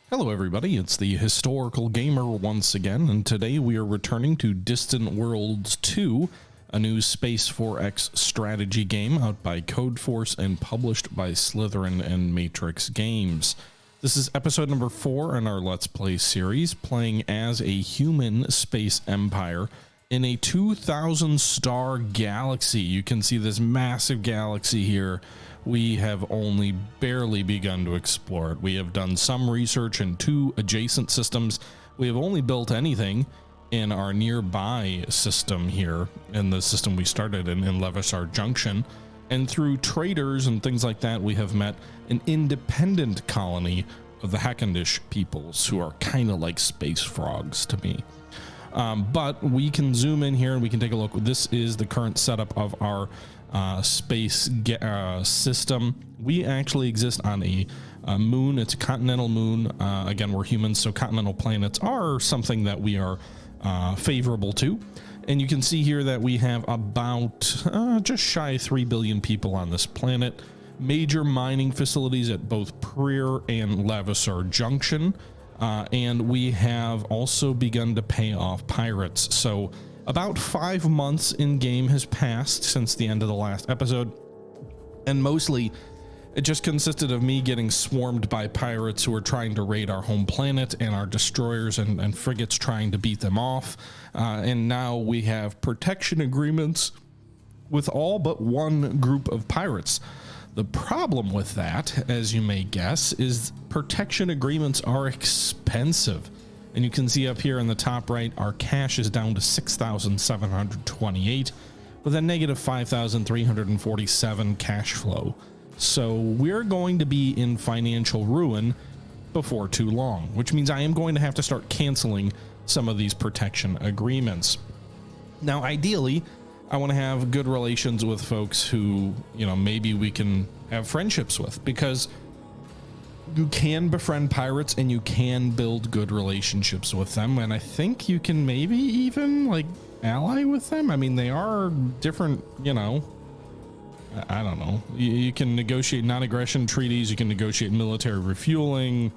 Hello everybody, it's the Historical Gamer once again, and today we are returning to Distant Worlds 2, a new Space 4X strategy game out by Codeforce and published by Slytherin and Matrix Games. This is episode number 4 in our Let's Play series, playing as a human space empire in a 2,000 star galaxy. You can see this massive galaxy here. We have only barely begun to explore it. We have done some research in 2 adjacent systems. We have only built anything in our nearby system here, in the system we started in Levisar Junction. And through traders and things like that, we have met an independent colony of the Hackendish peoples, who are kind of like space frogs to me. But we can zoom in here and we can take a look. This is the current setup of our space system. We actually exist on a moon. It's a continental moon. Again, we're humans, so continental planets are something that we are favorable to. And you can see here that we have about just shy of 3 billion people on this planet. Major mining facilities at both Preer and Levisar Junction. And we have also begun to pay off pirates. So about 5 months in game has passed since the end of the last episode, and mostly it just consisted of me getting swarmed by pirates who are trying to raid our home planet, and our destroyers and frigates trying to beat them off. And now we have protection agreements with all but one group of pirates. The problem with that, as you may guess, is protection agreements are expensive. And you can see up here in the top right, our cash is down to 6,728 with a negative 5,347 cash flow. So we're going to be in financial ruin before too long, which means I am going to have to start canceling some of these protection agreements. Now, ideally, I want to have good relations with folks who, maybe we can have friendships with, because you can befriend pirates and you can build good relationships with them. And I think you can maybe even ally with them. I mean, they are different, I don't know. You can negotiate non-aggression treaties. You can negotiate military refueling.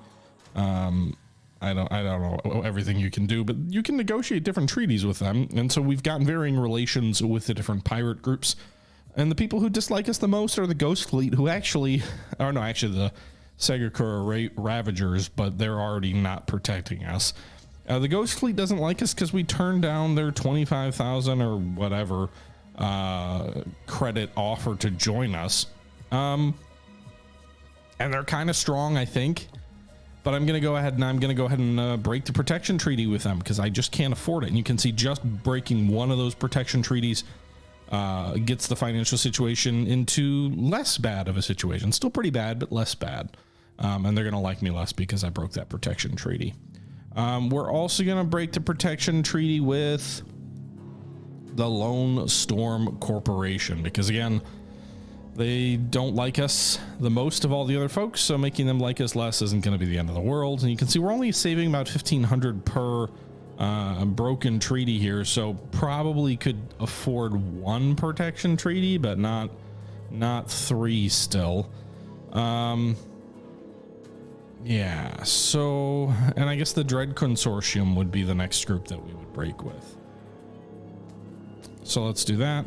I don't know everything you can do, but you can negotiate different treaties with them. And so we've gotten varying relations with the different pirate groups. And the people who dislike us the most are the Ghost Fleet, who actually the Segakura Ravagers, but they're already not protecting us. The Ghost Fleet doesn't like us because we turned down their 25,000 or whatever credit offer to join us. And they're kind of strong, I think. But I'm going to go ahead and break the protection treaty with them, because I just can't afford it. And you can see just breaking one of those protection treaties gets the financial situation into less bad of a situation. Still pretty bad, but less bad. And they're going to like me less because I broke that protection treaty. We're also going to break the protection treaty with the Lone Storm Corporation, because again, they don't like us the most of all the other folks, so making them like us less isn't going to be the end of the world. And you can see we're only saving about 1,500 per broken treaty here, so probably could afford 1 protection treaty, but not 3 still. Yeah, so, and I guess the Dread Consortium would be the next group that we would break with. So let's do that.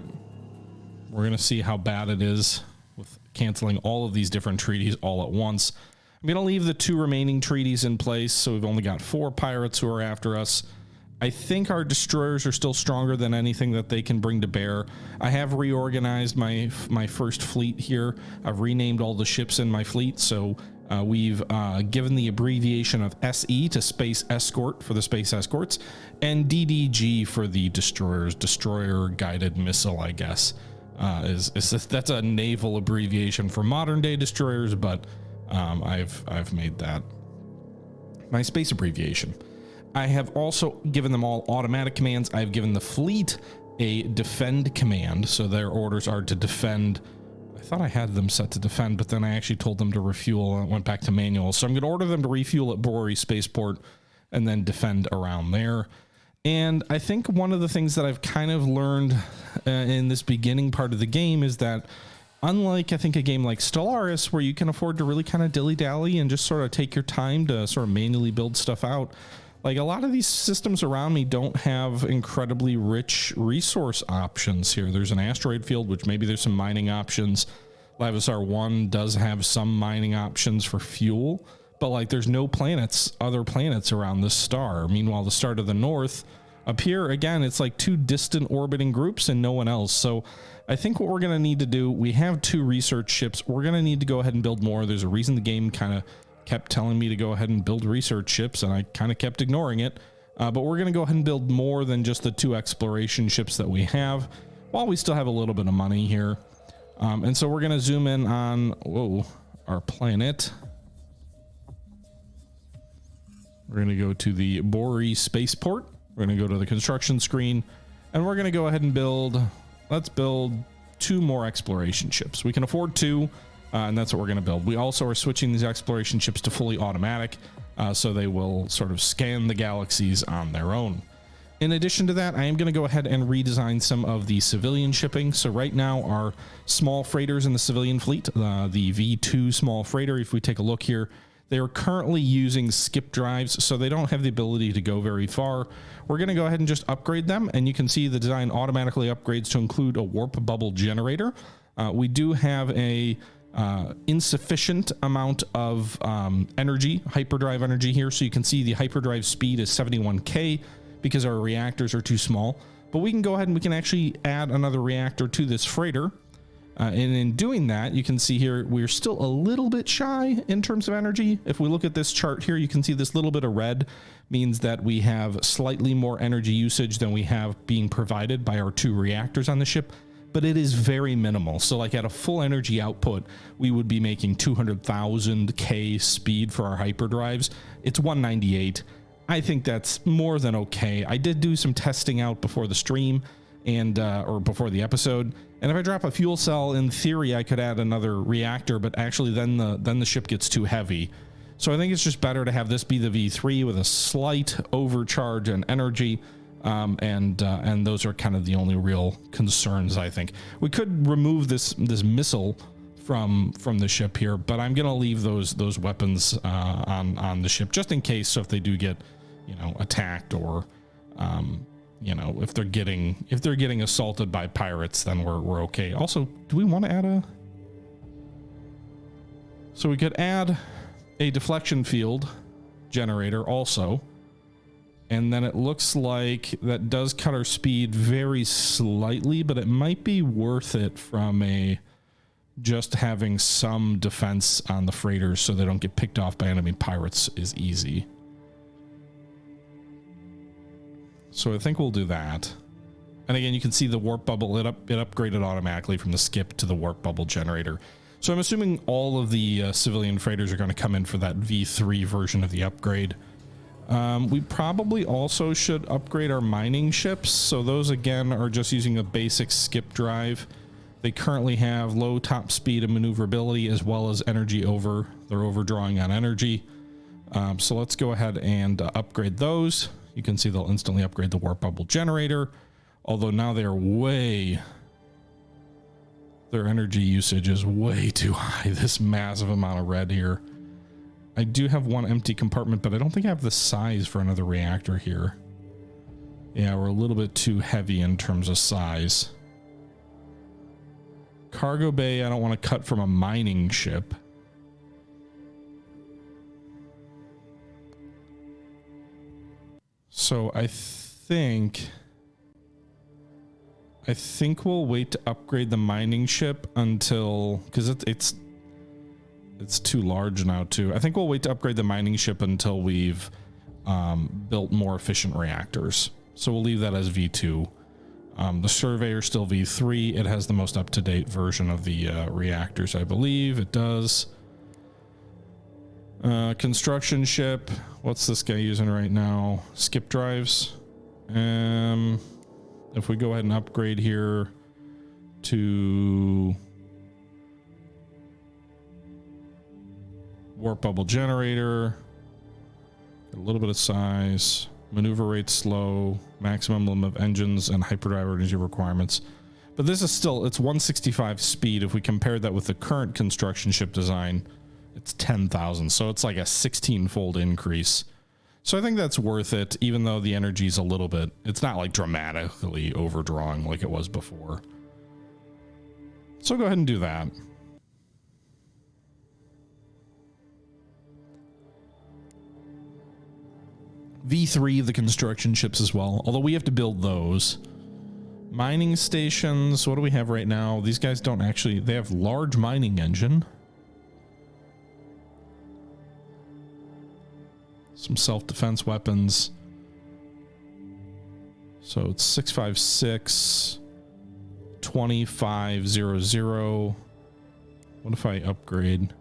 We're going to see how bad it is with canceling all of these different treaties all at once. I'm going to leave the 2 remaining treaties in place, so we've only got 4 pirates who are after us. I think our destroyers are still stronger than anything that they can bring to bear. I have reorganized my first fleet here. I've renamed all the ships in my fleet, so we've given the abbreviation of SE to Space Escort for the Space Escorts, and DDG for the destroyers, Destroyer Guided Missile, I guess. That's a naval abbreviation for modern day destroyers, but I've made that my space abbreviation. I have also given them all automatic commands. I've given the fleet a defend command, so their orders are to defend. I thought I had them set to defend, but then I actually told them to refuel and went back to manual. So I'm going to order them to refuel at Borori Spaceport and then defend around there. And I think one of the things that I've kind of learned in this beginning part of the game is that unlike, I think, a game like Stellaris, where you can afford to really kind of dilly-dally and just sort of take your time to sort of manually build stuff out. Like, a lot of these systems around me don't have incredibly rich resource options here. There's an asteroid field, which maybe there's some mining options. Lavisar 1 does have some mining options for fuel, but like there's no planets, other planets around this star. Meanwhile, the star to the north up here, again, it's like two distant orbiting groups and no one else. So I think what we're going to need to do, we have 2 research ships. We're going to need to go ahead and build more. There's a reason the game kind of kept telling me to go ahead and build research ships, and I kind of kept ignoring it. But we're going to go ahead and build more than just the 2 exploration ships that we have, while we still have a little bit of money here. And so we're going to zoom in on, our planet. We're going to go to the Bori spaceport. We're going to go to the construction screen, and we're going to go ahead and build, let's build 2 more exploration ships. We can afford 2. And that's what we're going to build. We also are switching these exploration ships to fully automatic, so they will sort of scan the galaxies on their own. In addition to that, I am going to go ahead and redesign some of the civilian shipping. So right now, our small freighters in the civilian fleet, the V2 small freighter, if we take a look here, they are currently using skip drives, so they don't have the ability to go very far. We're going to go ahead and just upgrade them, and you can see the design automatically upgrades to include a warp bubble generator. We do have a insufficient amount of energy, hyperdrive energy here, so you can see the hyperdrive speed is 71k because our reactors are too small. But we can go ahead and we can actually add another reactor to this freighter, and in doing that, you can see here we're still a little bit shy in terms of energy. If we look at this chart here, you can see this little bit of red means that we have slightly more energy usage than we have being provided by our 2 reactors on the ship, but it is very minimal. So like at a full energy output, we would be making 200,000 K speed for our hyperdrives. It's 198. I think that's more than okay. I did do some testing out before the stream and or before the episode, and if I drop a fuel cell, in theory I could add another reactor, but actually then the ship gets too heavy. So I think it's just better to have this be the V3 with a slight overcharge and energy. And those are kind of the only real concerns. I think we could remove this missile from the ship here, but I'm gonna leave those weapons on the ship just in case. So if they do get, attacked, or if they're getting assaulted by pirates, then we're okay. Also, do we want to add so we could add a deflection field generator also. And then it looks like that does cut our speed very slightly, but it might be worth it from just having some defense on the freighters so they don't get picked off by enemy pirates is easy. So I think we'll do that. And again, you can see the warp bubble, it upgraded automatically from the skip to the warp bubble generator. So I'm assuming all of the civilian freighters are going to come in for that V3 version of the upgrade. We probably also should upgrade our mining ships. So those again are just using a basic skip drive. They currently have low top speed and maneuverability as well as energy they're overdrawing on energy. So let's go ahead and upgrade those. You can see they'll instantly upgrade the warp bubble generator, although now their energy usage is way too high. This massive amount of red here. I do have 1 empty compartment, but I don't think I have the size for another reactor here. Yeah, we're a little bit too heavy in terms of size. Cargo bay, I don't want to cut from a mining ship. So I think we'll wait to upgrade the mining ship until, because it's too large now too. I think we'll wait to upgrade the mining ship until we've built more efficient reactors. So we'll leave that as V2. The surveyor still V3. It has the most up-to-date version of the reactors, I believe. It does. Construction ship. What's this guy using right now? Skip drives. If we go ahead and upgrade here to warp bubble generator, a little bit of size, maneuver rate slow, maximum limit of engines, and hyperdrive energy requirements. But this is still, it's 165 speed. If we compare that with the current construction ship design, it's 10,000. So it's like a 16-fold increase. So I think that's worth it, even though the energy is a little bit, it's not like dramatically overdrawing like it was before. So go ahead and do that. V3, the construction ships as well, although we have to build those. Mining stations, what do we have right now? These guys don't actually, they have large mining engine. Some self-defense weapons. So it's 656, 2500. What if I upgrade?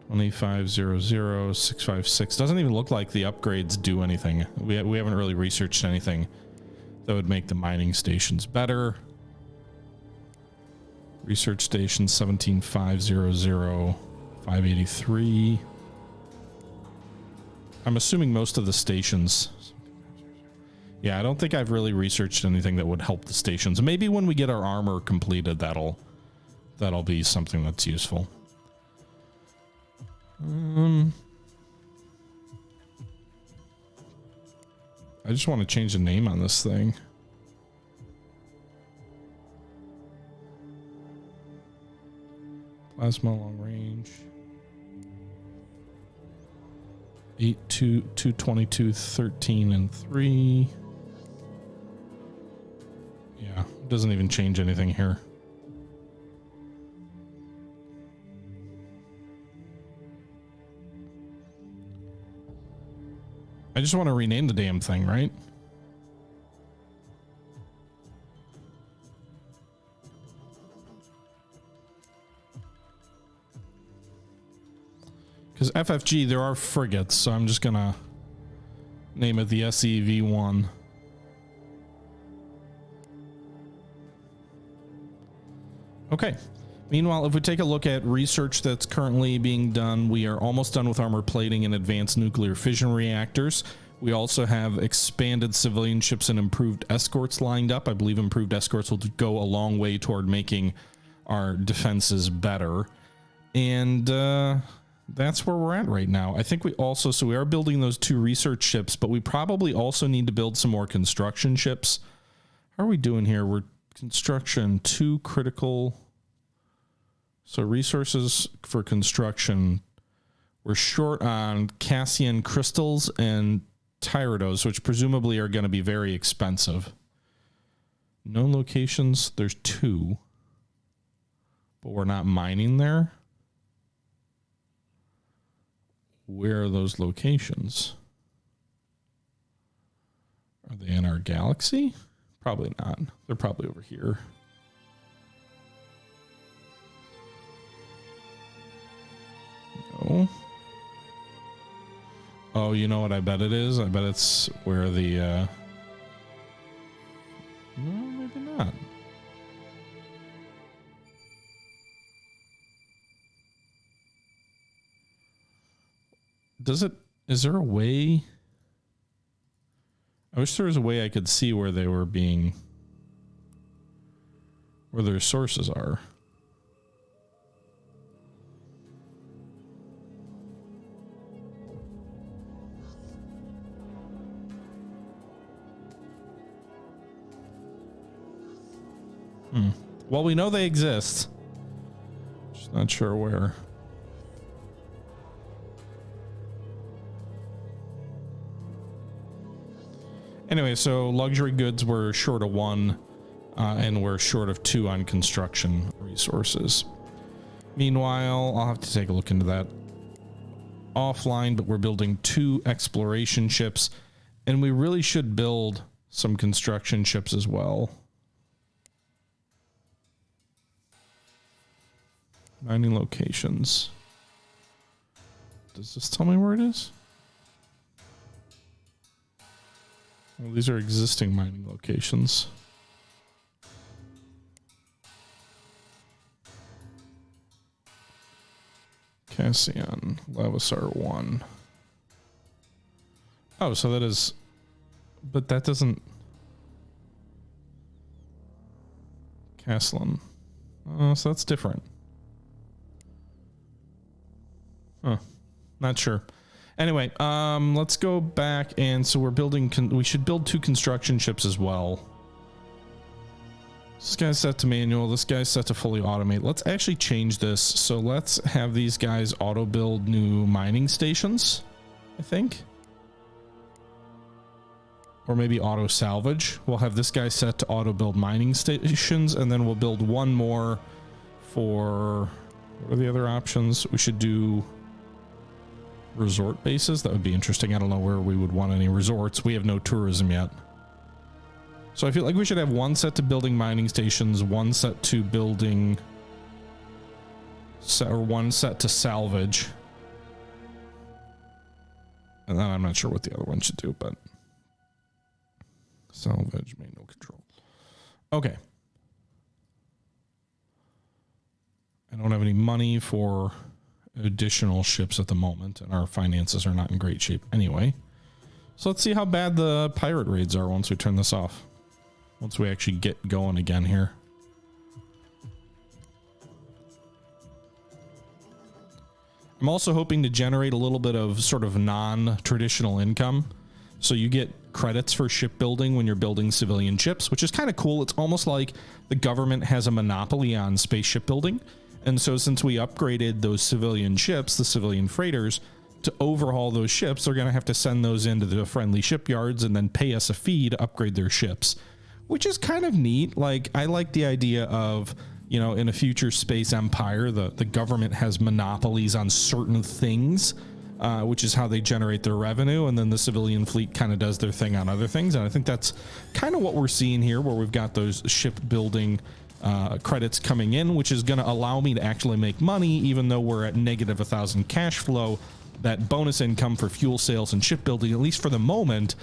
2500, 656. Doesn't even look like the upgrades do anything. We haven't really researched anything that would make the mining stations better. Research station 17500, 583. I'm assuming most of the stations. Yeah, I don't think I've really researched anything that would help the stations. Maybe when we get our armor completed, that'll be something that's useful. I just want to change the name on this thing. Plasma long range. 222, 13, and 3. Yeah, it doesn't even change anything here. I just want to rename the damn thing, right? Because FFG, there are frigates, so I'm just gonna name it the SEV-1. Okay. Meanwhile, if we take a look at research that's currently being done, we are almost done with armor plating and advanced nuclear fission reactors. We also have expanded civilian ships and improved escorts lined up. I believe improved escorts will go a long way toward making our defenses better. And that's where we're at right now. I think we also, so we are building those 2 research ships, but we probably also need to build some more construction ships. How are we doing here? We're construction 2 critical. So resources for construction, we're short on Cassian crystals and Tyrados, which presumably are going to be very expensive. Known locations, there's 2, but we're not mining there. Where are those locations? Are they in our galaxy? Probably not. They're probably over here. No. Oh, you know what I bet it is? I bet it's where the no, maybe not. Does it, is there a way? I wish there was a way I could see where they were being, where their sources are. Well, we know they exist. Just not sure where. Anyway, so luxury goods were short of 1, and we're short of 2 on construction resources. Meanwhile, I'll have to take a look into that offline, but we're building 2 exploration ships, and we really should build some construction ships as well. Mining locations. Does this tell me where it is? Well, these are existing mining locations. Cassian, Lavisar 1. Oh, so that is, but that doesn't, Castellan. Oh, so that's different. Huh. Not sure. Anyway, let's go back, and so we're building, we should build 2 construction ships as well. This guy's set to manual, this guy's set to fully automate. Let's actually change this. So let's have these guys auto build new mining stations, I think. Or maybe auto salvage. We'll have this guy set to auto build mining stations, and then we'll build one more for, what are the other options? We should do resort bases. That would be interesting. I don't know where we would want any resorts. We have no tourism yet. So I feel like we should have one set to building mining stations, one set to building, or one set to salvage. And then I'm not sure what the other one should do, but salvage, manual control. Okay. I don't have any money for additional ships at the moment, and our finances are not in great shape anyway. So let's see how bad the pirate raids are once we turn this off. Once we actually get going again here. I'm also hoping to generate a little bit of sort of non-traditional income. So you get credits for shipbuilding when you're building civilian ships, which is kind of cool. It's almost like the government has a monopoly on space shipbuilding. And so since we upgraded those civilian ships, the civilian freighters, to overhaul those ships, they're going to have to send those into the friendly shipyards and then pay us a fee to upgrade their ships, which is kind of neat. Like, I like the idea of, you know, in a future space empire, the government has monopolies on certain things, which is how they generate their revenue. And then the civilian fleet kind of does their thing on other things. And I think that's kind of what we're seeing here, where we've got those shipbuilding credits coming in, which is going to allow me to actually make money, even though we're at negative 1,000 cash flow. That bonus income for fuel sales and shipbuilding, at least for the moment,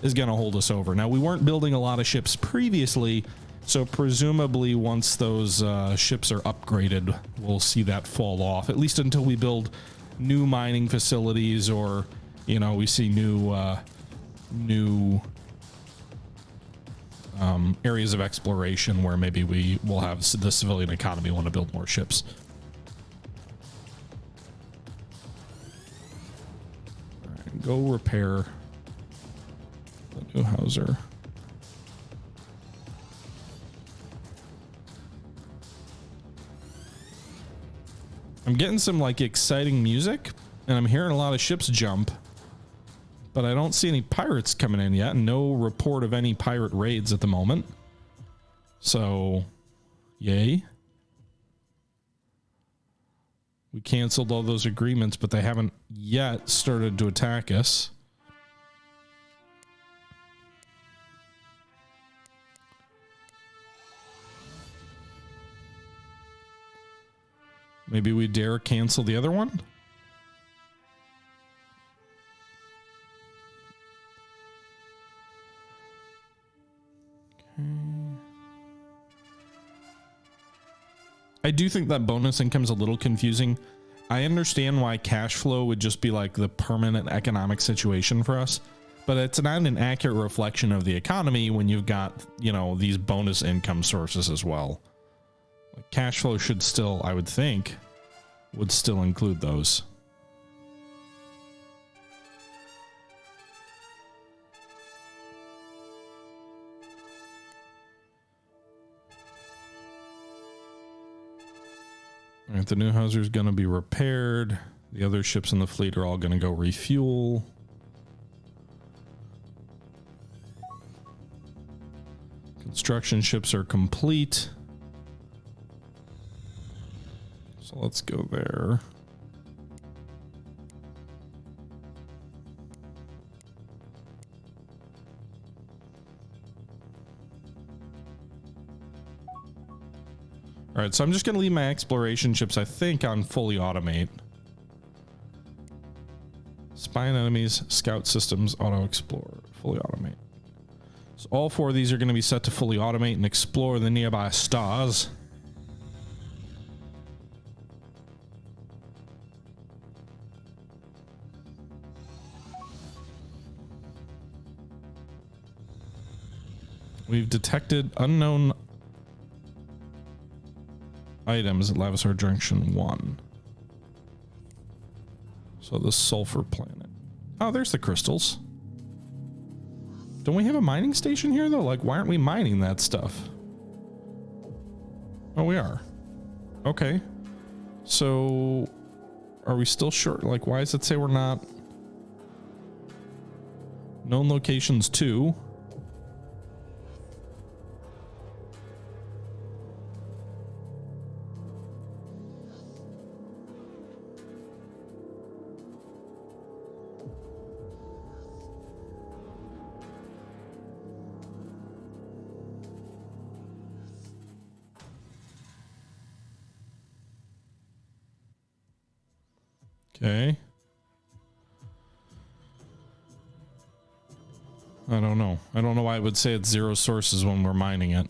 is going to hold us over. Now, we weren't building a lot of ships previously, so presumably once those ships are upgraded, we'll see that fall off, at least until we build new mining facilities, or, you know, we see new areas of exploration where maybe we will have the civilian economy want to build more ships. All right, go repair the new houser. I'm getting some like exciting music, and I'm hearing a lot of ships jump, but I don't see any pirates coming in yet, and no report of any pirate raids at the moment. So, yay. We canceled all those agreements, but they haven't yet started to attack us. Maybe we dare cancel the other one? Okay. I do think that bonus income is a little confusing. I understand why cash flow would just be like the permanent economic situation for us, but it's not an accurate reflection of the economy when you've got, you know, these bonus income sources as well. Like, cash flow should still, I would think, would still include those. All right, the new houser is going to be repaired. The other ships in the fleet are all going to go refuel. Construction ships are complete. So let's go there. All right, so I'm just going to leave my exploration ships, I think, on fully automate. Spy on enemies, scout systems, auto explore, fully automate. So all 4 of these are going to be set to fully automate and explore the nearby stars. We've detected unknown items at Lavisar Junction 1. So the sulfur planet. Oh, there's the crystals. Don't we have a mining station here though? Like, why aren't we mining that stuff? Oh, we are. Okay. So are we still short? Like, why does it say we're not? Known locations 2. Okay. I don't know. I don't know why it would say it's 0 sources when we're mining it.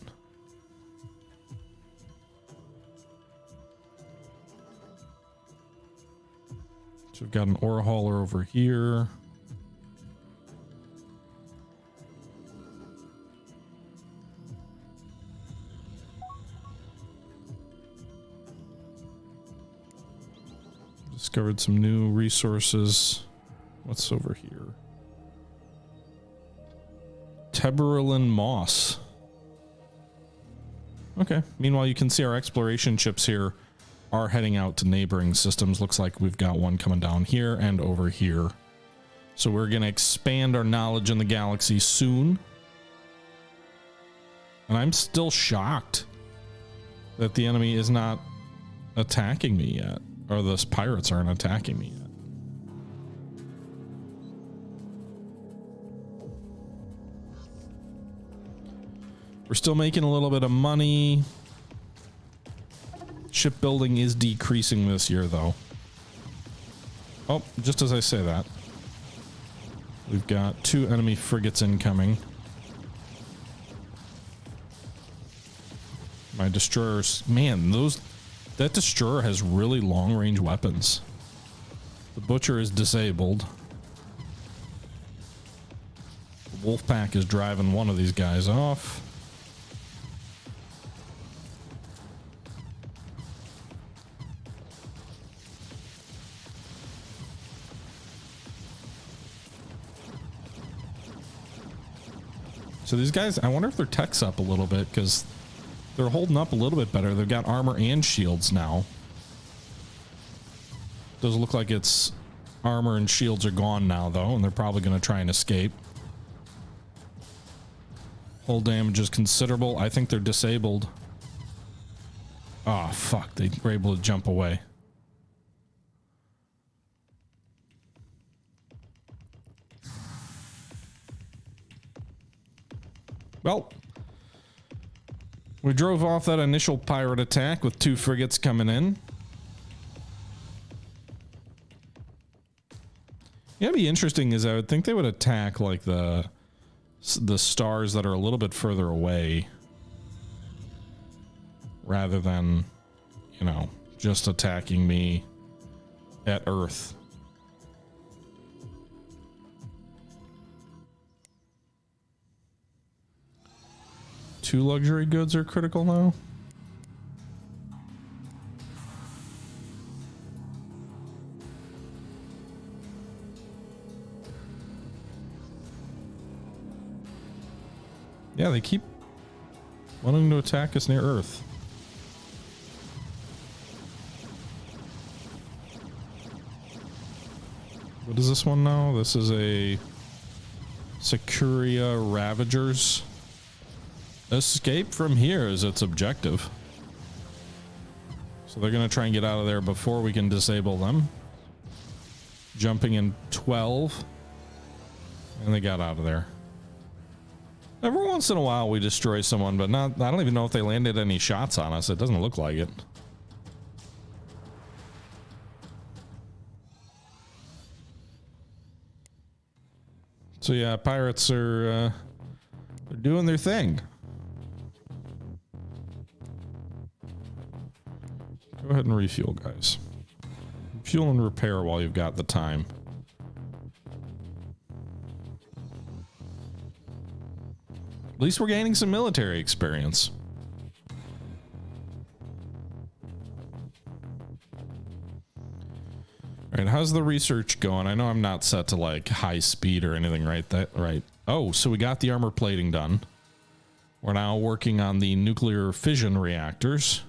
So we've got an ore hauler over here. Discovered some new resources. What's over here? Teberlin moss. Okay. Meanwhile, you can see our exploration ships here are heading out to neighboring systems. Looks like we've got one coming down here and over here. So we're going to expand our knowledge in the galaxy soon. And I'm still shocked that the enemy is not attacking me yet. Or those pirates aren't attacking me yet. We're still making a little bit of money. Shipbuilding is decreasing this year, though. Oh, just as I say that, we've got 2 enemy frigates incoming. My destroyers, man, that destroyer has really long-range weapons. The butcher is disabled. The wolf pack is driving one of these guys off. So these guys, I wonder if their tech's up a little bit, because they're holding up a little bit better. They've got armor and shields now. Doesn't look like it's armor and shields are gone now, though, and they're probably going to try and escape. Hull damage is considerable. I think they're disabled. Oh, fuck. They were able to jump away. Well, we drove off that initial pirate attack with 2 frigates coming in. Yeah, it'd be interesting is I would think they would attack like the stars that are a little bit further away rather than, you know, just attacking me at Earth. Two luxury goods are critical now. Yeah, they keep wanting to attack us near Earth. What is this one now? This is a Securia Ravagers. Escape from here is its objective. So they're going to try and get out of there before we can disable them. Jumping in 12. And they got out of there. Every once in a while we destroy someone, but not, I don't even know if they landed any shots on us. It doesn't look like it. So yeah, pirates are they're doing their thing. Go ahead and refuel, guys. Fuel and repair while you've got the time. At least we're gaining some military experience. how's the research going? I know I'm not set to like high speed or anything, right? Right. Oh, so we got the armor plating done. We're now working on the nuclear fission reactors.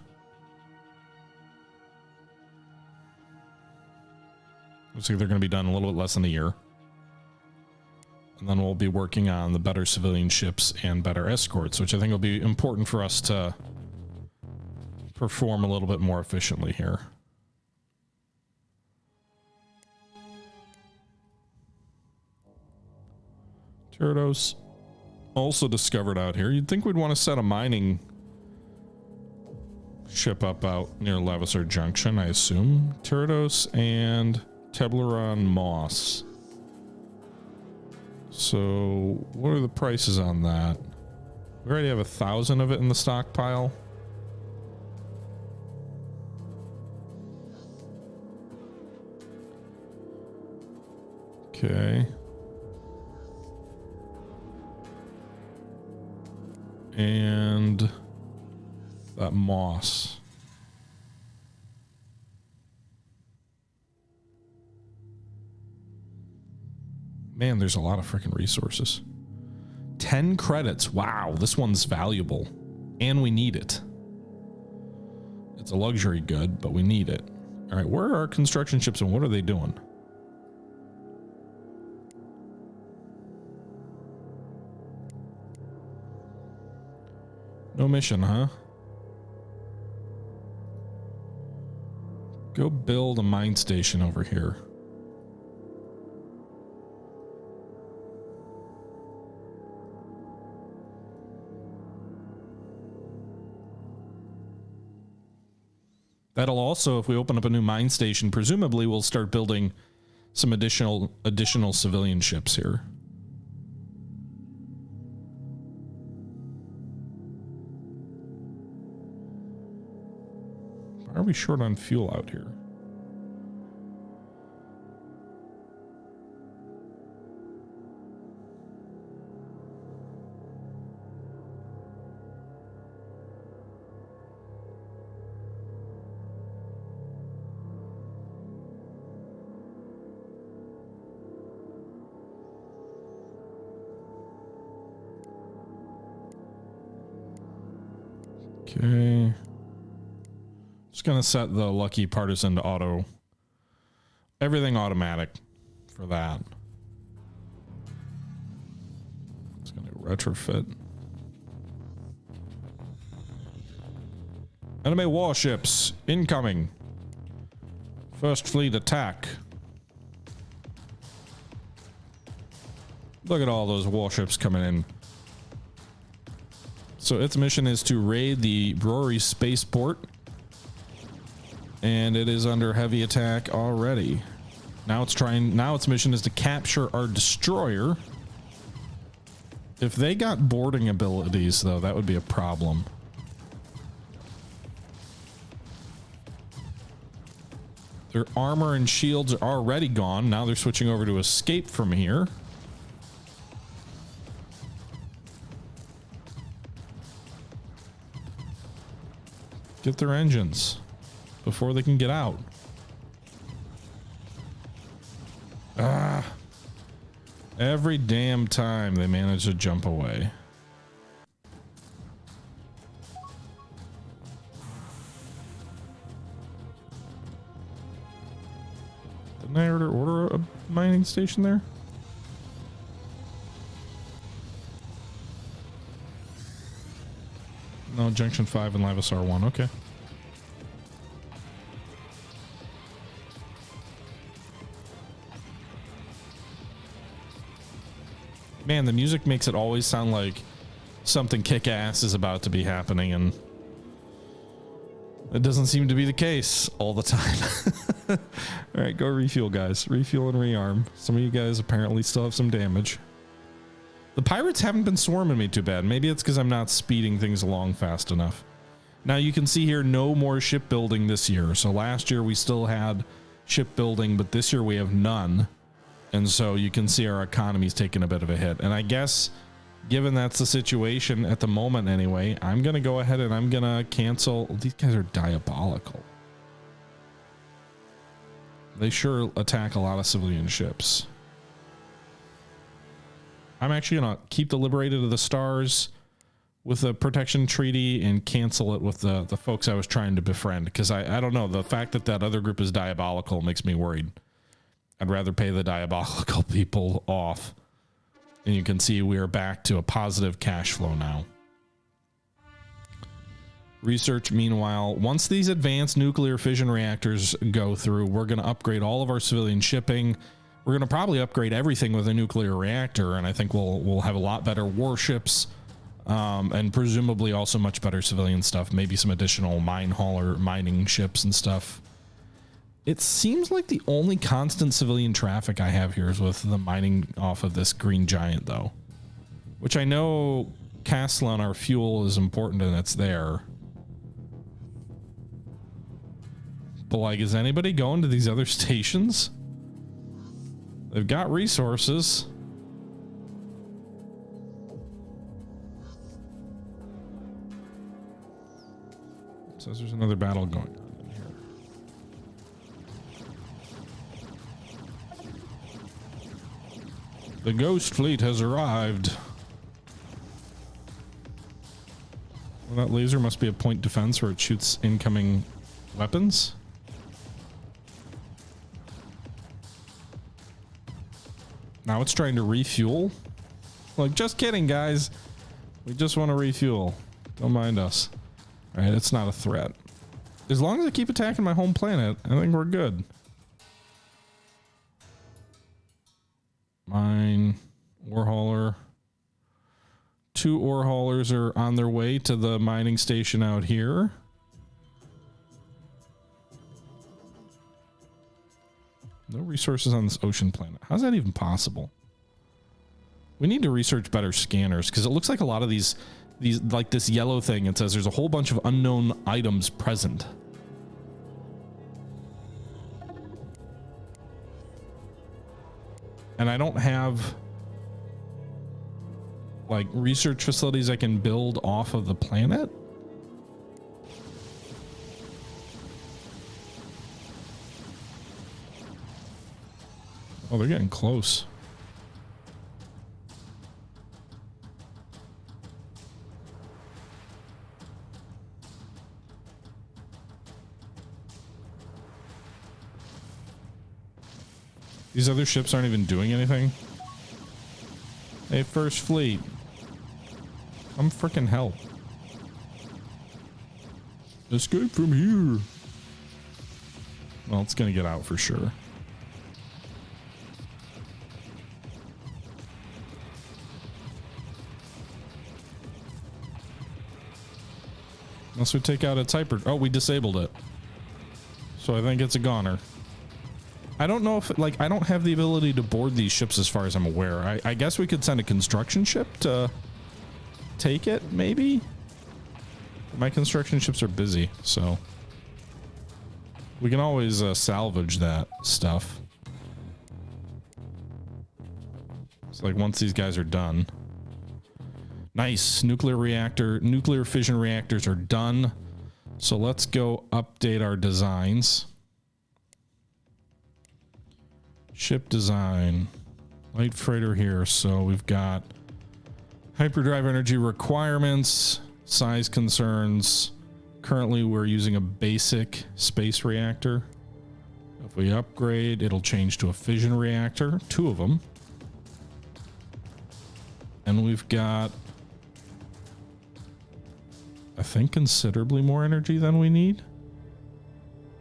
Looks like they're going to be done a little bit less than a year. And then we'll be working on the better civilian ships and better escorts, which I think will be important for us to perform a little bit more efficiently here. Gyarados also discovered out here. You'd think we'd want to set a mining ship up out near Levisar Junction, I assume. Gyarados and Toblerone Moss. So what are the prices on that? We already have 1,000 of it in the stockpile. Okay. And that moss. Man, there's a lot of freaking resources. 10 credits. Wow, this one's valuable. And we need it. It's a luxury good, but we need it. All right, where are our construction ships and what are they doing? No mission, huh? Go build a mine station over here. That'll also, if we open up a new mine station, presumably we'll start building some additional civilian ships here. Why are we short on fuel out here? Okay. Just gonna set the lucky partisan to auto. Everything automatic for that. It's gonna retrofit. Enemy warships incoming. First fleet attack. Look at all those warships coming in. So its mission is to raid the Brewery spaceport. And it is under heavy attack already. Now its mission is to capture our destroyer. If they got boarding abilities, though, that would be a problem. Their armor and shields are already gone. Now they're switching over to escape from here. Get their engines before they can get out. Ah. Every damn time they manage to jump away. Didn't I order a mining station there? No, Junction 5 and Levisar 1. Okay. Man, the music makes it always sound like something kick-ass is about to be happening, and it doesn't seem to be the case all the time. All right, go refuel, guys. Refuel and rearm. Some of you guys apparently still have some damage. The pirates haven't been swarming me too bad. Maybe it's because I'm not speeding things along fast enough. Now you can see here no more shipbuilding this year. So last year we still had shipbuilding, but this year we have none. And so you can see our economy's taking a bit of a hit. And I guess given that's the situation at the moment anyway, I'm going to go ahead and I'm going to cancel. These guys are diabolical. They sure attack a lot of civilian ships. I'm actually going to keep the Liberated of the Stars with a protection treaty and cancel it with the folks I was trying to befriend. Because I don't know, the fact that that other group is diabolical makes me worried. I'd rather pay the diabolical people off. And you can see we are back to a positive cash flow now. Research, meanwhile, once these advanced nuclear fission reactors go through, we're going to upgrade all of our civilian shipping. We're going to probably upgrade everything with a nuclear reactor, and I think we'll have a lot better warships, and presumably also much better civilian stuff, maybe some additional mine hauler mining ships and stuff. It seems like the only constant civilian traffic I have here is with the mining off of this green giant, though, which I know Castle on our fuel is important and it's there. But like, is anybody going to these other stations? They've got resources. Says there's another battle going on in here. The Ghost Fleet has arrived. Well, that laser must be a point defense where it shoots incoming weapons. Now it's trying to refuel. Like, just kidding, guys. We just want to refuel. Don't mind us. All right, it's not a threat. As long as I keep attacking my home planet, I think we're good. Mine, ore hauler. 2 ore haulers are on their way to the mining station out here. No resources on this ocean planet. How's that even possible? We need to research better scanners, because it looks like a lot of these like this yellow thing, it says there's a whole bunch of unknown items present. And I don't have like research facilities I can build off of the planet. Oh, they're getting close. These other ships aren't even doing anything. Hey, First Fleet. I'm freaking help. Escape from here. Well, it's gonna get out for sure. Unless we take out its hyper. Oh, we disabled it. So I think it's a goner. I don't know if, like, I don't have the ability to board these ships as far as I'm aware. I guess we could send a construction ship to take it, maybe? My construction ships are busy, so we can always salvage that stuff. It's like once these guys are done. Nice. Nuclear fission reactors are done. So let's go update our designs. Ship design. Light freighter here. So we've got hyperdrive energy requirements, size concerns. Currently we're using a basic space reactor. If we upgrade, it'll change to a fission reactor, 2 of them. And we've got, I think, considerably more energy than we need.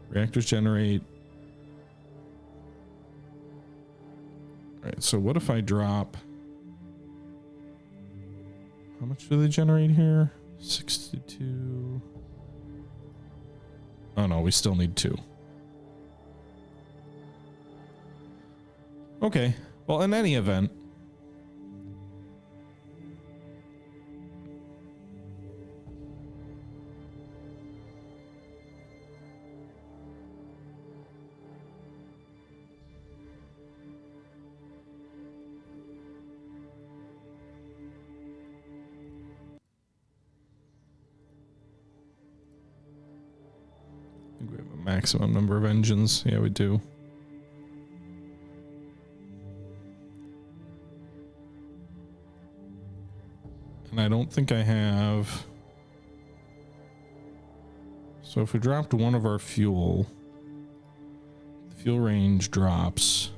Reactors generate. All right, so what if I drop? How much do they generate here? 62. Oh no, we still need 2. Okay, well, in any event, I think we have a maximum number of engines. Yeah, we do. And I don't think I have. So if we dropped one of our fuel, the fuel range drops.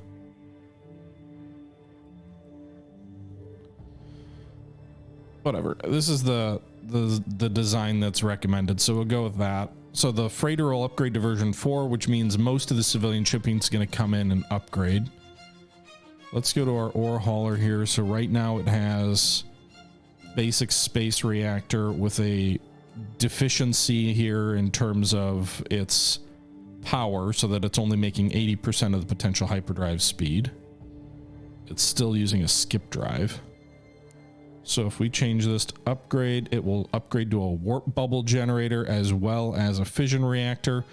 Whatever. This is the design that's recommended, so we'll go with that. So the freighter will upgrade to version 4, which means most of the civilian shipping is going to come in and upgrade. Let's go to our ore hauler here. So right now it has basic space reactor with a deficiency here in terms of its power, so that it's only making 80% of the potential hyperdrive speed. It's still using a skip drive. So if we change this to upgrade, it will upgrade to a warp bubble generator as well as a fission reactor.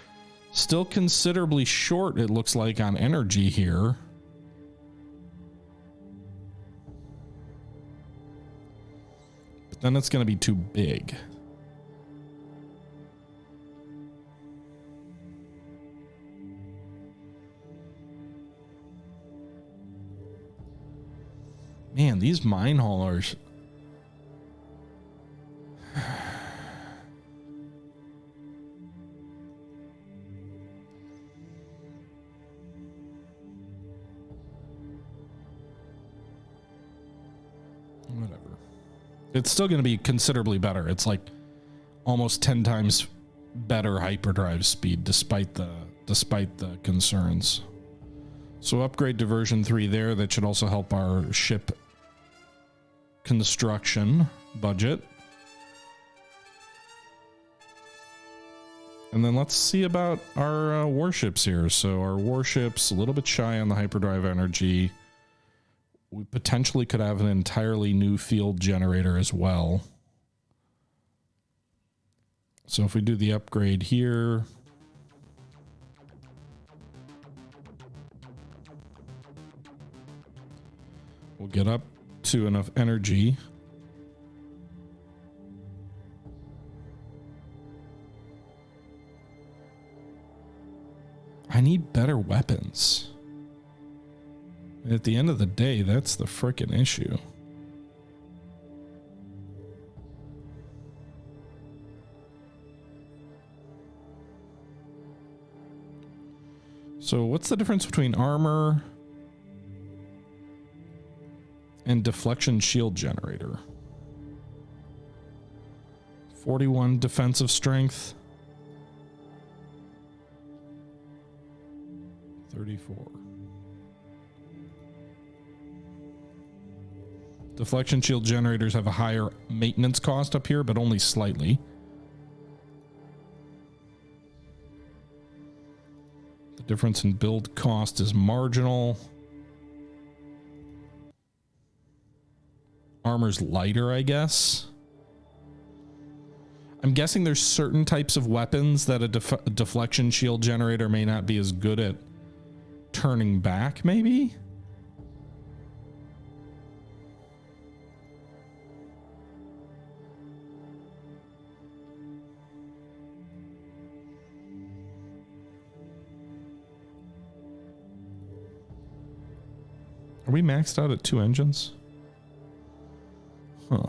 Still considerably short, it looks like, on energy here. But then it's going to be too big. Man, these mine haulers. Whatever. It's still going to be considerably better. It's like almost 10 times better hyperdrive speed despite the concerns. So upgrade to version 3 there. That should also help our ship construction budget. And then let's see about our warships here. So our warships, a little bit shy on the hyperdrive energy. We potentially could have an entirely new field generator as well. So if we do the upgrade here, we'll get up to enough energy. I need better weapons. At the end of the day, that's the frickin' issue. So what's the difference between armor and deflection shield generator? 41 defensive strength. 34. Deflection shield generators have a higher maintenance cost up here, but only slightly. The difference in build cost is marginal. Armor's lighter, I guess. I'm guessing there's certain types of weapons that a deflection shield generator may not be as good at turning back, maybe? Are we maxed out at 2 engines? Huh.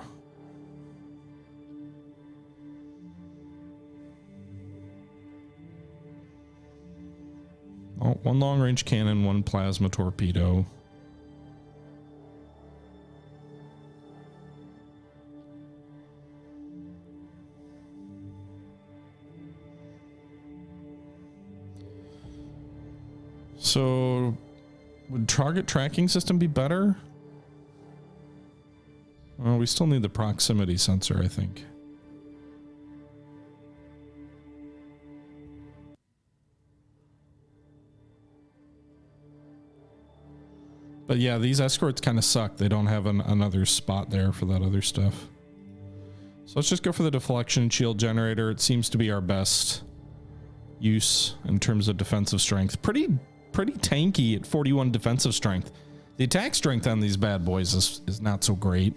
Oh, 1 long-range cannon, 1 plasma torpedo. So, would target tracking system be better? Well, we still need the proximity sensor, I think. But yeah, these escorts kind of suck. They don't have another spot there for that other stuff. So let's just go for the deflection shield generator. It seems to be our best use in terms of defensive strength. Pretty tanky at 41 defensive strength. The attack strength on these bad boys is not so great.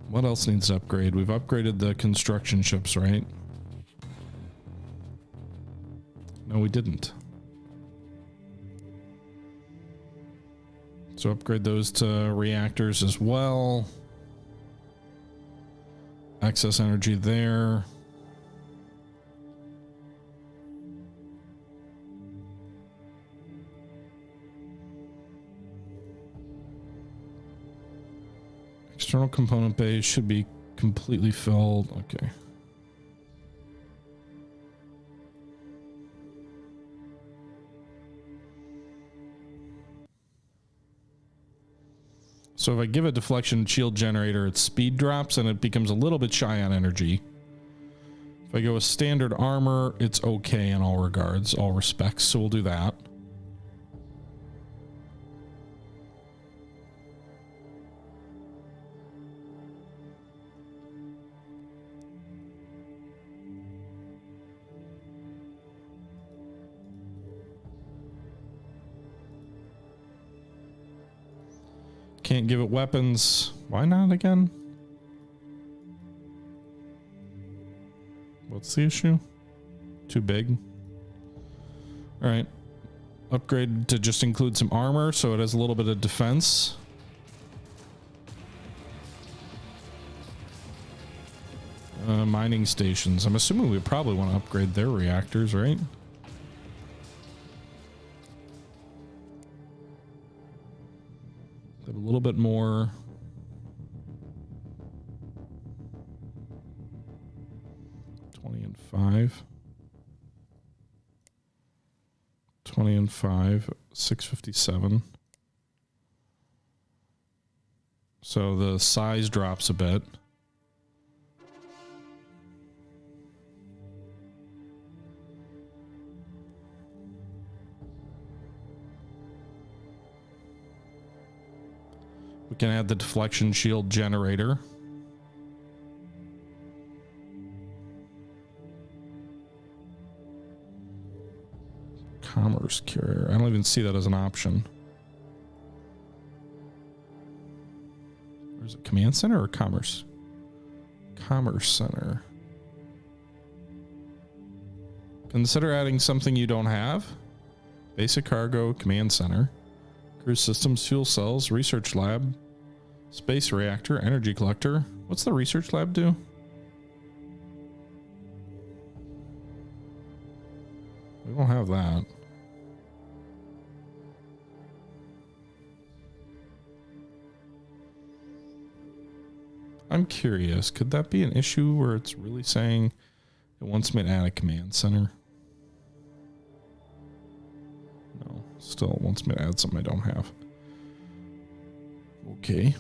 What else needs to upgrade? We've upgraded the construction ships, right? No, we didn't. So upgrade those to reactors as well. Excess energy there. External component base should be completely filled. Okay. So if I give a deflection shield generator, its speed drops and it becomes a little bit shy on energy. If I go with standard armor, it's okay in all regards, all respects. So we'll do that. Can't give it weapons. Why not again? What's the issue? Too big? All right. Upgrade to just include some armor so it has a little bit of defense. Mining stations. I'm assuming we probably want to upgrade their reactors, right? A little bit more. And 5. 20 and 5. 657. So the size drops a bit. We can add the deflection shield generator. Commerce carrier. I don't even see that as an option. Or is it command center or commerce? Commerce center. Consider adding something you don't have. Basic cargo, command center. Cruise systems, fuel cells, research lab, space reactor, energy collector. What's the research lab do? We don't have that. I'm curious, could that be an issue where it's really saying it wants me to add a command center? No, still wants me to add something I don't have. Okay.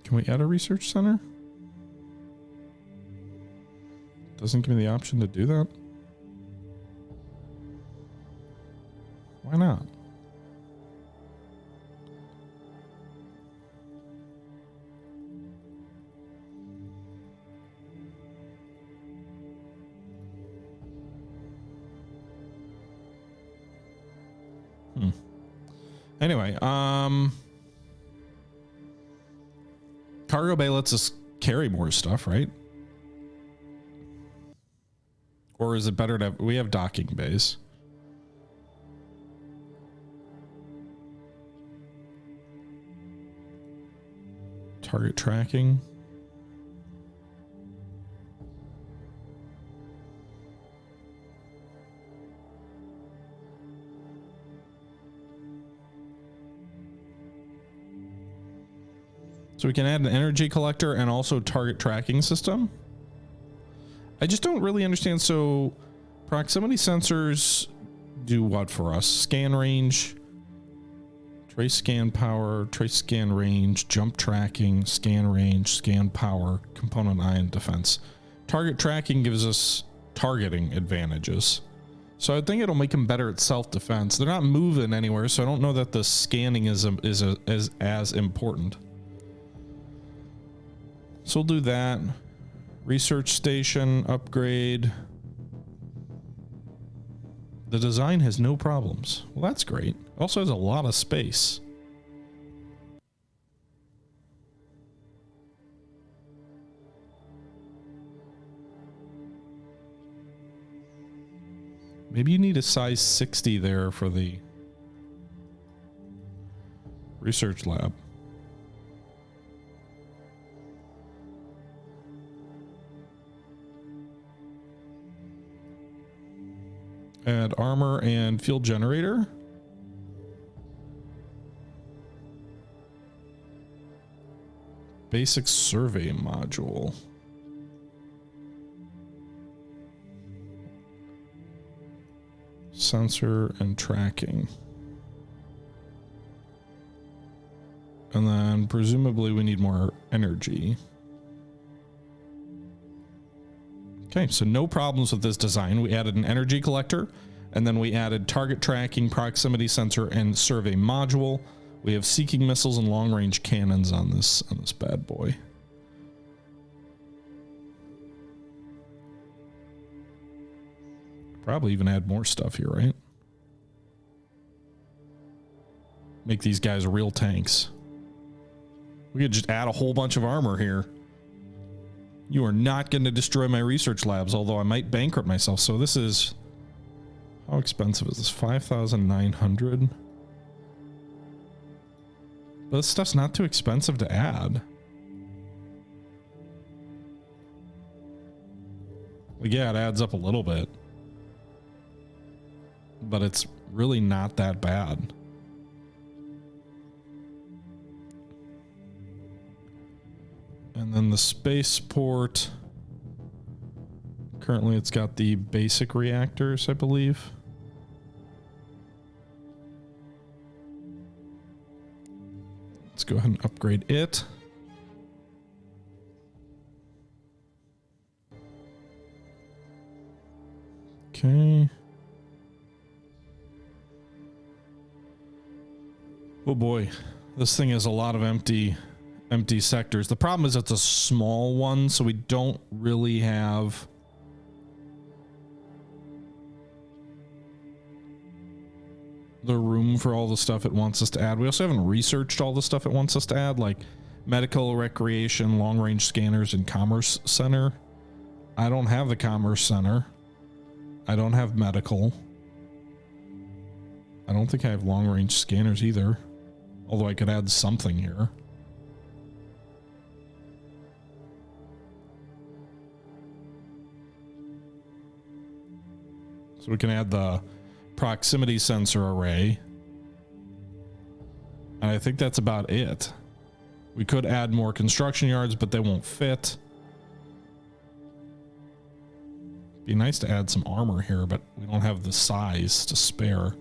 Can we add a research center? Doesn't give me the option to do that. Why not? Anyway, cargo bay lets us carry more stuff, right? Or is it better to have, we have docking bays. Target tracking. So we can add an energy collector and also target tracking system. I just don't really understand. So proximity sensors do what for us? Scan range, trace scan power, trace scan range, jump tracking, scan range, scan power, component ion defense. Target tracking gives us targeting advantages. So I think it'll make them better at self-defense. They're not moving anywhere, so I don't know that the scanning is as important. So we'll do that. Research station upgrade. The design has no problems. Well, that's great. It also has a lot of space. Maybe you need a size 60 there for the research lab. Add armor and fuel generator. Basic survey module. Sensor and tracking. And then presumably we need more energy. Okay, so no problems with this design. We added an energy collector, and then we added target tracking, proximity sensor, and survey module. We have seeking missiles and long-range cannons on this bad boy. Probably even add more stuff here, right? Make these guys real tanks. We could just add a whole bunch of armor here. You are not going to destroy my research labs, although I might bankrupt myself. So this is... How expensive is this? 5,900? But this stuff's not too expensive to add. Well, yeah, it adds up a little bit. But it's really not that bad. And then the spaceport. Currently it's got the basic reactors, I believe. Let's go ahead and upgrade it. Okay. Oh boy, this thing has a lot of empty sectors. The problem is it's a small one, so we don't really have the room for all the stuff it wants us to add. We also haven't researched all the stuff it wants us to add, like medical, recreation, long-range scanners, and commerce center. I don't have the commerce center. I don't have medical. I don't think I have long-range scanners either, although I could add something here. So we can add the proximity sensor array. And I think that's about it. We could add more construction yards, but they won't fit. Be nice to add some armor here, but we don't have the size to spare.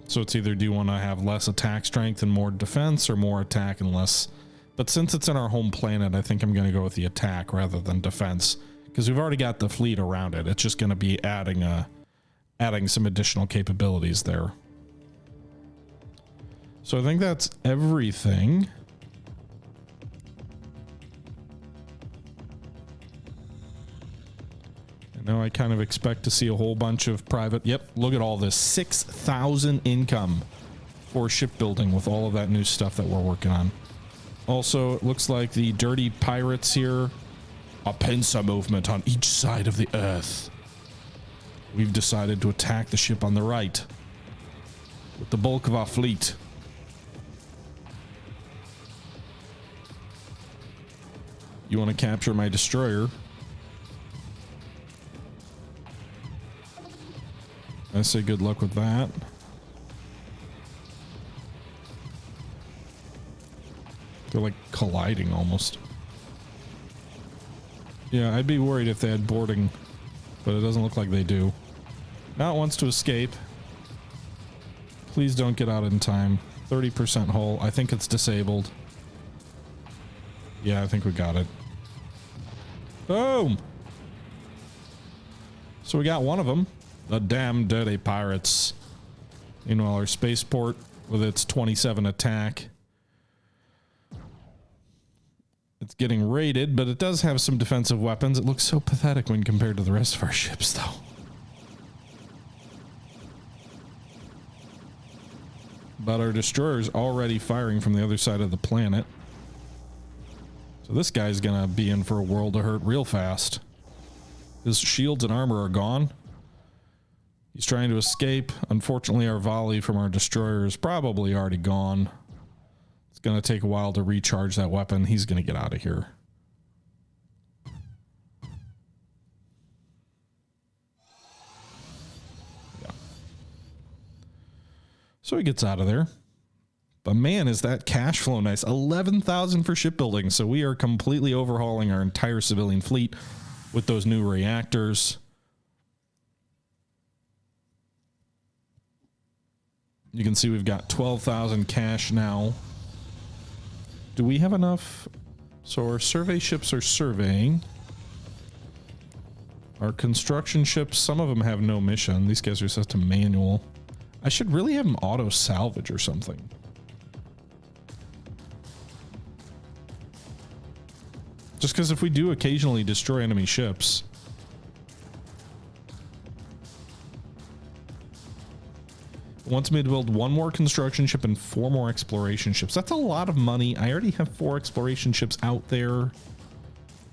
So it's either do you want to have less attack strength and more defense, or more attack and less. But since it's in our home planet, I think I'm going to go with the attack rather than defense, because we've already got the fleet around it. It's just going to be adding some additional capabilities there. So I think that's everything. And now I kind of expect to see a whole bunch of private. Yep, look at all this. 6,000 income for shipbuilding with all of that new stuff that we're working on. Also, it looks like the dirty pirates here. A pincer movement on each side of the Earth. We've decided to attack the ship on the right with the bulk of our fleet. You want to capture my destroyer? I say good luck with that. They're like colliding almost. Yeah, I'd be worried if they had boarding, but it doesn't look like they do. Now it wants to escape. Please don't get out in time. 30% hull. I think it's disabled. Yeah, I think we got it. Boom! So we got one of them. The damn dirty pirates. Meanwhile, our spaceport with its 27 attack. It's getting raided, but it does have some defensive weapons. It looks so pathetic when compared to the rest of our ships, though. But our destroyer's already firing from the other side of the planet. So this guy's gonna be in for a world of hurt real fast. His shields and armor are gone. He's trying to escape. Unfortunately, our volley from our destroyer is probably already gone. It's gonna take a while to recharge that weapon. He's gonna get out of here. Yeah. So he gets out of there. But man, is that cash flow nice. 11,000 for shipbuilding. So we are completely overhauling our entire civilian fleet with those new reactors. You can see we've got 12,000 cash now. Do we have enough? So our survey ships are surveying. Our construction ships, some of them have no mission. These guys are set to manual. I should really have them auto salvage or something. Just because if we do occasionally destroy enemy ships. It wants me to build 1 more construction ship and 4 more exploration ships. That's a lot of money. I already have 4 exploration ships out there.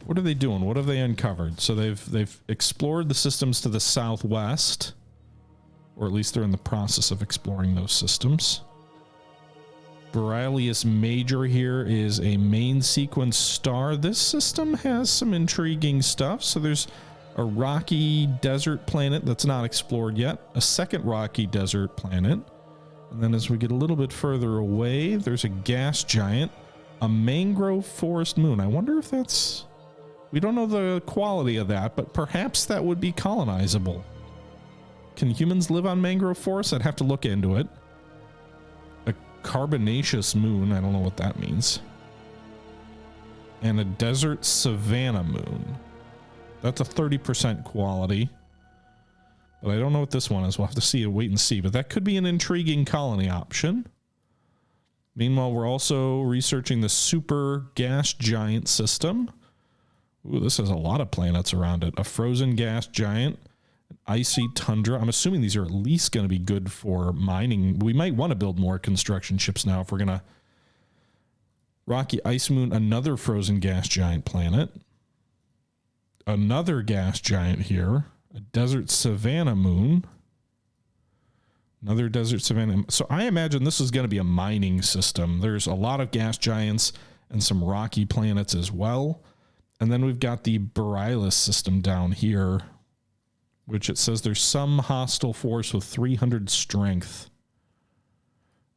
What are they doing? What have they uncovered? So they've explored the systems to the southwest. Or at least they're in the process of exploring those systems. Borealis Major here is a main sequence star. This system has some intriguing stuff. So there's a rocky desert planet that's not explored yet, a second rocky desert planet, and then as we get a little bit further away, there's a gas giant, a mangrove forest moon. I wonder if that's... We don't know the quality of that, but perhaps that would be colonizable. Can humans live on mangrove forests? I'd have to look into it. Carbonaceous moon, I don't know what that means. And a desert savanna moon. That's a 30% quality. But I don't know what this one is. We'll have to see and wait and see. But that could be an intriguing colony option. Meanwhile, we're also researching the super gas giant system. Ooh, this has a lot of planets around it. A frozen gas giant. Icy tundra. I'm assuming these are at least going to be good for mining. We might want to build more construction ships now if we're going to... Rocky ice moon, another frozen gas giant planet. Another gas giant here. A desert savanna moon. Another desert savanna. So I imagine this is going to be a mining system. There's a lot of gas giants and some rocky planets as well. And then we've got the Borealis system down here, which it says there's some hostile force with 300 strength.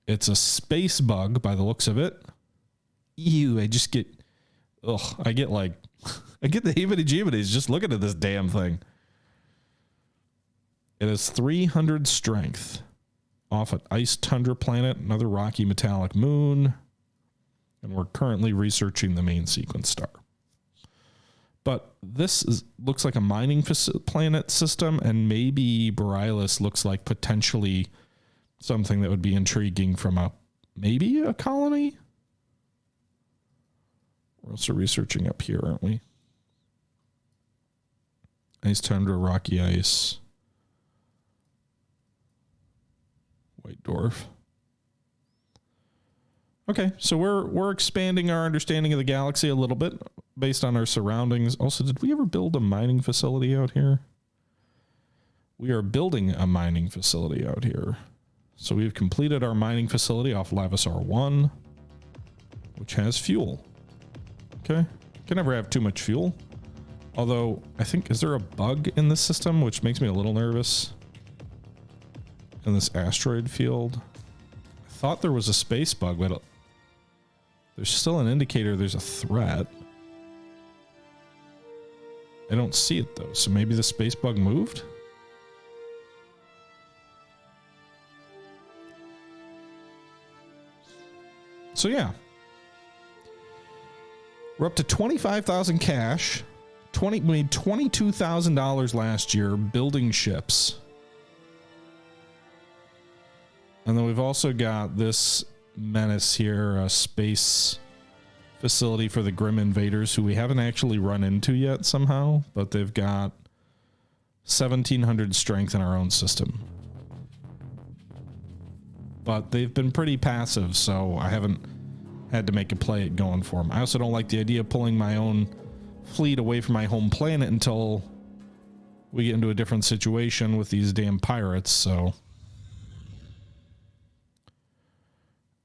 It's a space bug by the looks of it. Ew, I just get... Ugh, I get like... I get the heebie-jeebies just looking at this damn thing. It has 300 strength. Off an ice tundra planet, another rocky metallic moon. And we're currently researching the main sequence star. But this looks like a mining planet system, and maybe Borealis looks like potentially something that would be intriguing from maybe a colony? We're also researching up here, aren't we? Ice tundra, rocky ice. White dwarf. Okay, so we're expanding our understanding of the galaxy a little bit based on our surroundings. Also, did we ever build a mining facility out here? We are building a mining facility out here. So we've completed our mining facility off Lavisar 1, which has fuel. Okay, can never have too much fuel. Although, I think, is there a bug in this system which makes me a little nervous? In this asteroid field? I thought there was a space bug, but there's still an indicator there's a threat. I don't see it though, so maybe the space bug moved? So yeah. We're up to 25,000 cash. We made $22,000 last year building ships. And then we've also got this menace here, a space facility for the Grim Invaders, who we haven't actually run into yet somehow, but they've got 1,700 strength in our own system. But they've been pretty passive, so I haven't had to make a play at going for them. I also don't like the idea of pulling my own fleet away from my home planet until we get into a different situation with these damn pirates, so...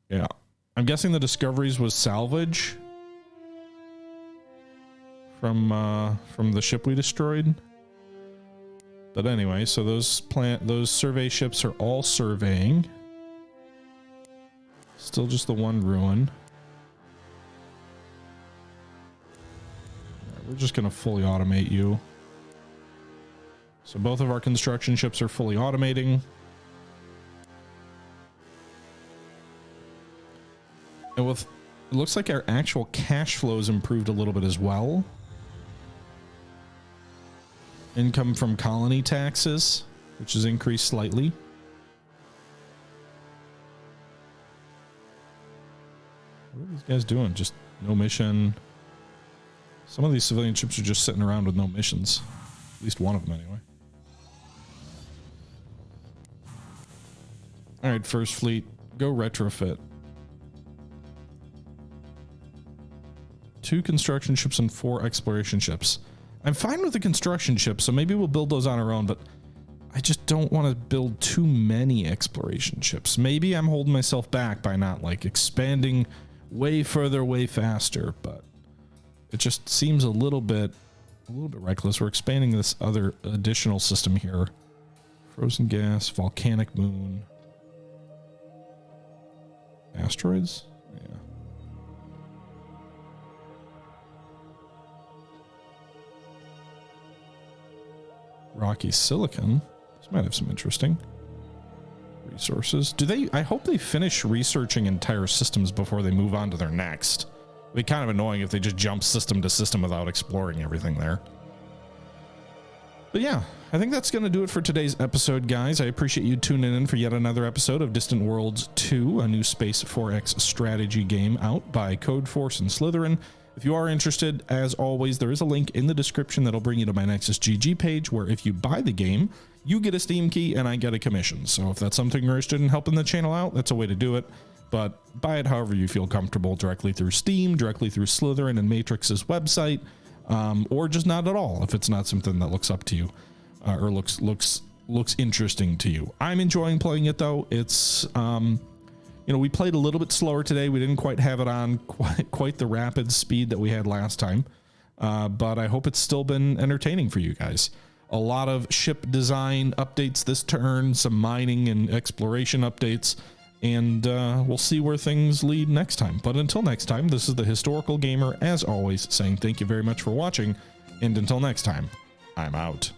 yeah. I'm guessing the Discoveries was salvage from the ship we destroyed. But anyway, so those survey ships are all surveying. Still just the one ruin. All right, we're just going to fully automate you. So both of our construction ships are fully automating. And with, it looks like our actual cash flows improved a little bit as well. Income from colony taxes, which has increased slightly. What are these guys doing? Just no mission. Some of these civilian ships are just sitting around with no missions. At least one of them anyway. All right, First Fleet, go retrofit. 2 construction ships and 4 exploration ships. I'm fine with the construction ships, so maybe we'll build those on our own, but I just don't want to build too many exploration ships. Maybe I'm holding myself back by not like expanding way further, way faster, but it just seems a little bit reckless. We're expanding this other additional system here. Frozen gas, volcanic moon. Asteroids? Yeah. Rocky silicon. This might have some interesting resources. Do they? I hope they finish researching entire systems before they move on to their next. It'd be kind of annoying if they just jump system to system without exploring everything there. But yeah, I think that's going to do it for today's episode, guys. I appreciate you tuning in for yet another episode of Distant Worlds 2, a new Space 4X strategy game out by Codeforce and Slytherin. If you are interested, as always, there is a link in the description that'll bring you to my Nexus GG page, where if you buy the game, you get a Steam key and I get a commission. So if that's something you're interested in helping the channel out, that's a way to do it. But buy it however you feel comfortable, directly through Steam, directly through Slytherin and Matrix's website, or just not at all if it's not something that looks up to you or looks interesting to you. I'm enjoying playing it though. It's you know, we played a little bit slower today. We didn't quite have it on quite the rapid speed that we had last time, but I hope it's still been entertaining for you guys. A lot of ship design updates this turn, some mining and exploration updates, and we'll see where things lead next time. But until next time, this is the Historical Gamer, as always, saying thank you very much for watching, and until next time, I'm out.